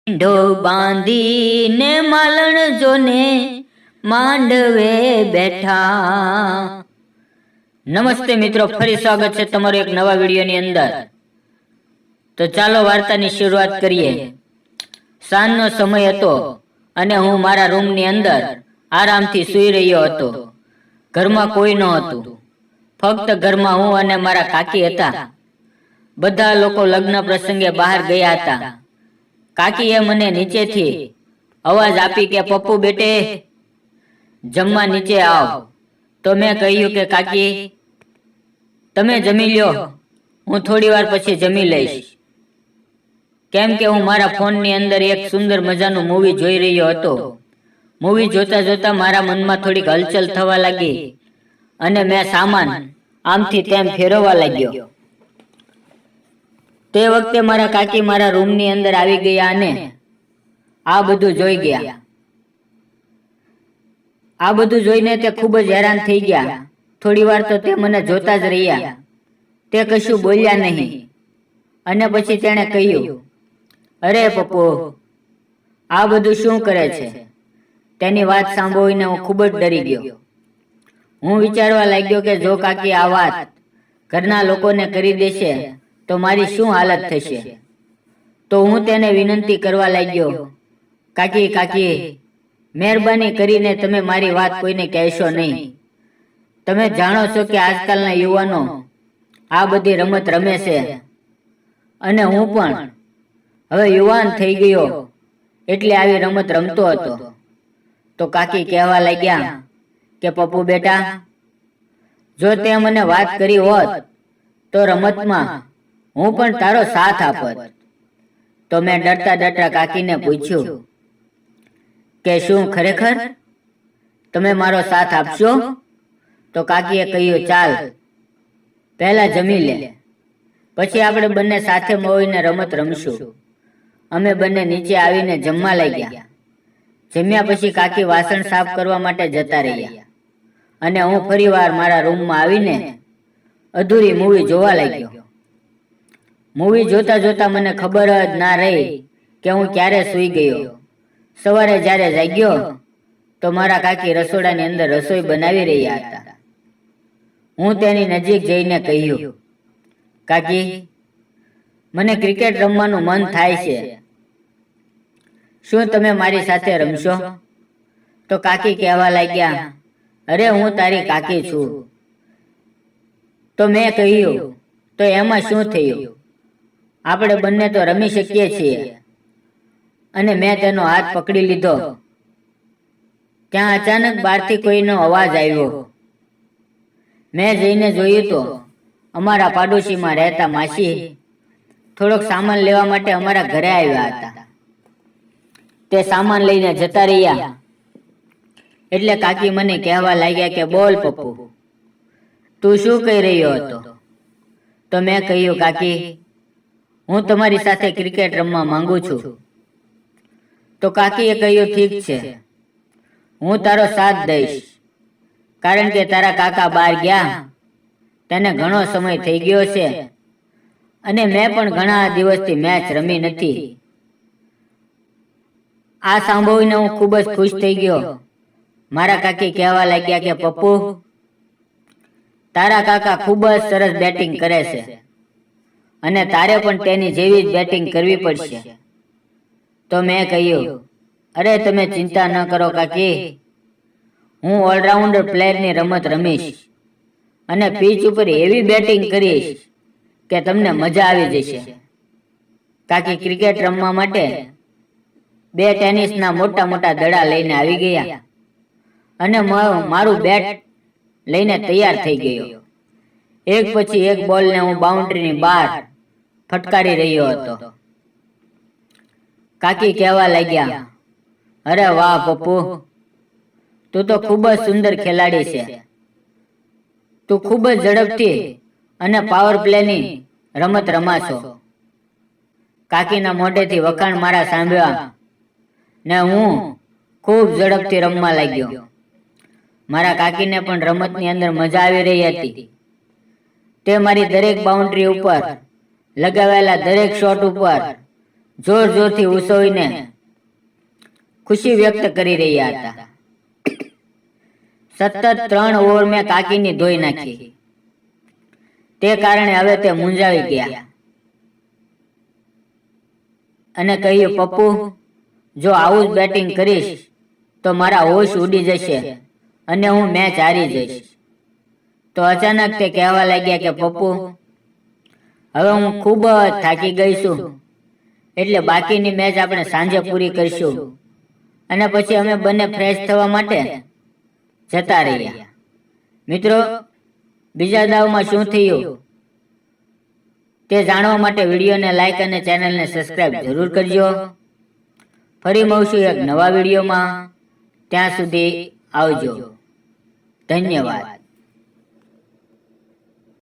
ઢો બાંધીને માલણ જોને માંડવે બેઠા. નમસ્તે મિત્રો, ફરી સ્વાગત છે તમારું એક નવા વિડીયોની અંદર. તો ચાલો વાર્તાની શરૂઆત કરીએ. સાંજનો સમય હતો અને હું મારા રૂમની અંદર આરામથી સૂઈ રહ્યો હતો. ઘરમાં કોઈ નહોતું, ફક્ત ઘરમાં હું અને મારા કાકી હતા. બધા લોકો લગ્ન પ્રસંગે બહાર ગયા હતા. કાકીએ મને નીચેથી અવાજ આપી કે પપ્પુ બેટે જમવા નીચે આવ. તો મેં કહ્યું કે કાકી તમે જમી લ્યો, હું થોડી વાર પછી જમી લઈશ. કેમ કે હું મારા ફોનની અંદર એક સુંદર મજાનું મૂવી જોઈ રહ્યો હતો. મૂવી જોતા જોતા મારા મનમાં થોડીક હલચલ થવા લાગી અને મેં સામાન આમથી તેમ ફેરવવા લાગ્યો. તે વખતે મારા કાકી મારા રૂમની અંદર આવી ગયા અને આ બધું જોઈ ગયા. આ બધું જોઈને તે ખૂબ જ હેરાન થઈ ગયા. થોડી વાર તો તે મને જોતા જ રહ્યા. તે કશું બોલ્યા નહીં અને પછી તેણે કહ્યું, અરે પપ્પુ, આ બધું શું કરે છે? તેની વાત સાંભળીને હું ખૂબ જ ડરી ગયો. હું વિચારવા લાગ્યો કે જો કાકી આ વાત ઘરના લોકોને કરી દેશે તો મારી શું હાલત થશે. તો હું તેને વિનંતી કરવા લાગ્યો, કાકી કાકી મહેરબાની કરીને તમે મારી વાત કોઈને કહેશો નહીં. તમે જાણો છો કે આજકાલના યુવાનો આ બધી રમત રમે છે અને હું પણ હવે યુવાન થઈ ગયો એટલે આવી રમત રમતો હતો. તો કાકી કહેવા લાગ્યા કે પપ્પુ બેટા, જો તે મને વાત કરી હોત તો રમતમાં હું પણ તારો સાથ આપત. તો મેં ડરતા ડરતા કાકીને પૂછ્યું કે શું ખરેખર તમે મારો સાથ આપશો? તો કાકીએ કહ્યું, ચાલ પહેલા જમી લે, પછી આપણે બંને સાથે મળીને રમત રમશું. અમે બંને નીચે આવીને જમવા લાગ્યા. જમ્યા પછી કાકી વાસણ સાફ કરવા માટે જતા રહ્યા અને હું ફરીવાર મારા રૂમમાં આવીને અધૂરી મૂવી જોવા લાગ્યો. મૂવી જોતા જોતા મને ખબર જ ના રહી કે હું ક્યારે સૂઈ ગયો. સવારે જ્યારે જાગ્યો તો મારા કાકી રસોડાની અંદર રસોઈ બનાવી રહ્યા હતા. હું તેની નજીક જઈને કહ્યું, કાકી મને ક્રિકેટ રમવાનું મન થાય છે, શું તમે મારી સાથે રમશો? તો કાકી કહેવા લાગ્યા, અરે હું તારી કાકી છું. તો મેં કહ્યું, તો એમાં શું થયું, આપણે બંને તો રમી શકીએ છીએ. અને મેં તેનો હાથ પકડી લીધો. ત્યાં અચાનક બહારથી કોઈનો અવાજ આવ્યો. મેં જઈને જોયું તો અમારા પાડોશીમાં રહેતા માસી થોડોક સામાન લેવા માટે અમારા ઘરે આવ્યા હતા. તે સામાન લઈને જતા રહ્યા એટલે કાકી મને કહેવા લાગ્યા કે બોલ પપ્પુ, તું શું કહી રહ્યો હતો? તો મેં કહ્યું, કાકી હું તમારી સાથે ક્રિકેટ રમવા માંગુ છું. તો કાકીએ કહ્યું, ઠીક છે, હું તારો સાથ દઈશ, કારણ કે તારા કાકા બહાર ગયા તેને ઘણો સમય થઈ ગયો છે અને મેં પણ ઘણા દિવસથી મેચ રમી નથી. આ સાંભળીને હું ખૂબ જ ખુશ થઈ ગયો. મારા કાકી કહેવા લાગ્યા કે પપ્પુ, તારા કાકા ખૂબ જ સરસ બેટિંગ કરે છે અને તારે પણ તેની જેવી જ બેટિંગ કરવી પડશે. તો મેં કહ્યું, અરે તમે ચિંતા ન કરો કાકી, હું ઓલરાઉન્ડર પ્લેયરની રમત રમીશ અને પીચ ઉપર એવી બેટિંગ કરીશ કે તમને મજા આવી જશે. કાકી ક્રિકેટ રમવા માટે 2 ટેનિસના મોટા મોટા દડા લઈને આવી ગયા અને મારું બેટ લઈને તૈયાર થઈ ગયો. એક પછી એક બોલને હું બાઉન્ડ્રીની બહાર ફટકારી રહ્યો હતો. કાકી કહેવા લાગ્યા, અરે વાહ પપ્પુ, તું તો ખૂબ જ સુંદર ખેલાડી છે. તું ખૂબ જ ઝડપથી અને પાવર પ્લેની રમત રમાશો. કાકીના મોઢેથી વખાણ મારા સાંભળ્યા ને હું ખૂબ ઝડપથી રમવા લાગ્યો. મારા કાકીને પણ રમતની અંદર મજા આવી રહી હતી. તે મારી દરેક બાઉન્ડ્રી ઉપર લગાવેલા દરેક શોટ ઉપર જોર જોરથી ઉછળીને ખુશી વ્યક્ત કરી રહ્યા હતા. સતત 3 ઓવર મેં કાકીની ધોઈ નાખી. તે કારણે હવે તે મૂંઝાવી ગયા અને કહ્યું, પપ્પુ, જો આવું જ બેટિંગ કરીશ તો મારા હોશ ઉડી જશે અને હું મેચ હારી જઈશ. તો અચાનક તે કહેવા લાગ્યા કે પપ્પુ, હવે હું ખૂબ જ થાકી ગઈ છું, એટલે બાકીની મેચ આપણે સાંજે પૂરી કરીશું. અને પછી અમે બંને ફ્રેશ થવા માટે જતા રહ્યા. મિત્રો, બીજા દાવમાં શું થયું તે જાણવા માટે વિડીયોને લાઈક અને ચેનલને સબસ્ક્રાઇબ જરૂર કરજો. ફરી મળશું એક નવા વિડીયોમાં. ત્યાં સુધી આવજો. ધન્યવાદ.